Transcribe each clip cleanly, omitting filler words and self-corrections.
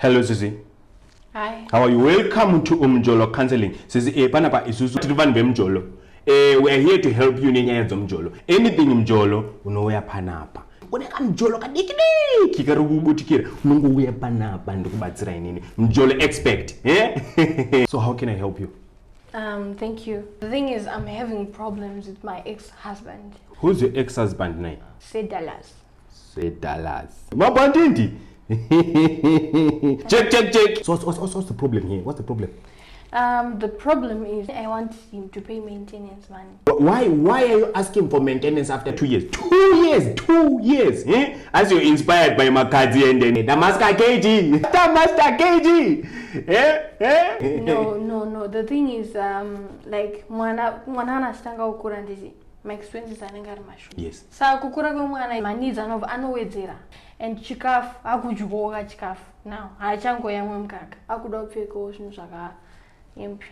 Hello, Sisi. Hi. How are you? Welcome to Mjolo Counselling. Sisi, panapa isusu trivan be Mjolo. We are here to help you nenya zo Mjolo. Anything Mjolo, unoya panapa. Uneka Mjolo kadikidiki karukubutikira. Unongoya panapa ndikubatsira inini. Mjolo expect, So how can I help you? Thank you. The thing is, I'm having problems with my ex-husband. Who's your ex-husband name? Say Dallas. Say Dallas. Mabandindi. Check. So what's the problem here? What's the problem? The problem is I want him to pay maintenance money. Why are you asking for maintenance after 2 years? 2 years. As you're inspired by Makazi and then Damaska KG. Master KG. No. The thing is, like mwana stanga ukura ndizi. My expenses are not much. Yes. Sa kukura kwa mwana my needs are not anowedzera. And chikafu akujugoga chikafu. Now haachango yamwe mkaka. Akuda pfeko zvinhu zvaka impi.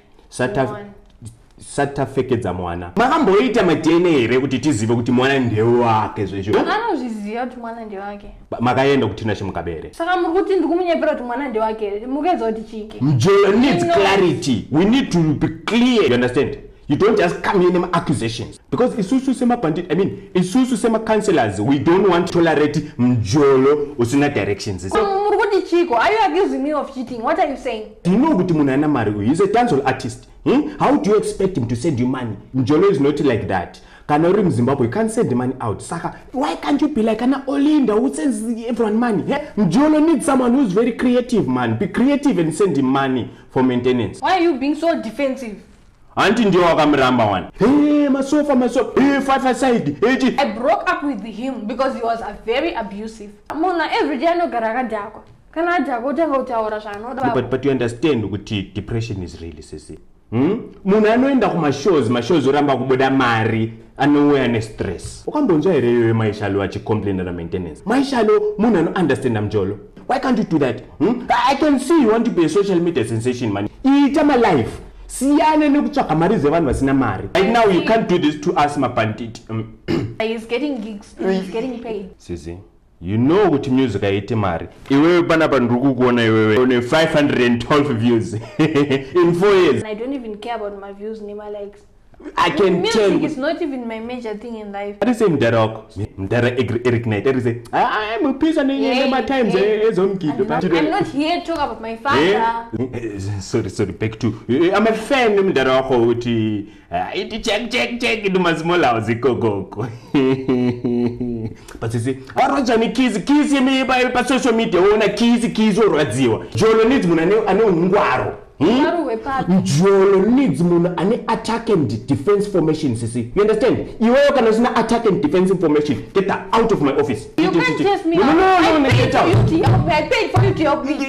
Satafekedza mwana. Makamboita matene here kuti tizive kuti mwana ndewake zvesho. Anozviziva kuti mwana ndewake. Makaenda kutina chimukabere. Saka muri kuti ndikumunyepera kuti mwana ndewake. Mukeza kuti chiki. Mjolo needs clarity. We need to be clear. You understand? You don't just come in with accusations. Because isusu sema pandit, isusu sema counselors, we don't want to tolerate Mjolo usina directions. Murukudi Chico, are you accusing me of cheating? What are you saying? Do you know kuti munana Mari, he's a dancehall artist. How do you expect him to send you money? Mjolo is not like that. Kanori Zimbabwe, you can't send the money out. Saka, why can't you be like an Olinda who sends everyone money? Mjolo needs someone who's very creative, man. Be creative and send him money for maintenance. Why are you being so defensive? Auntie ndio wakamramba one. Masofa. 5 side. I broke up with him because he was very abusive. Mona every day no garaga jako. Kana jako tanga utaura zvanoda. But you understand kuti depression is really sisi. Munhu anoenda kuma shows oramba kubuda mari anouya ne stress. Ukambonzwa here iwe maishalo achicomplain na maintenance. Maishalo munhu ano understand Mjolo. Why can't you do that? I can see you want to be a social media sensation, man. Ita my life. Siyane nekutsvaka mari zevanhu vasina mari. Right now you can't do this to us mapandit. He's getting gigs and he's getting paid. Sisi, you know kuti music aite mari. Iwewe panapa ndiri kukuona iwewe une 512 views in 4 years. And I don't even care about my views and my likes. I can music tell. Music is not even my major thing in life. What is the mdara Eric Knight? I'm a piece of my times. I'm not here to talk about my father. Sorry, back to. I'm a fan of mdara uti. Check do my small house go. But you see, arojani kids me by social media. Ona kids oradziwa. Jolo needs munane ngwaro. Mjolo needs muna ane attack and defense formation, sisi. You understand? You can attack and defense information. Get that out of my office. You can't test me. No, I paid for you to help me.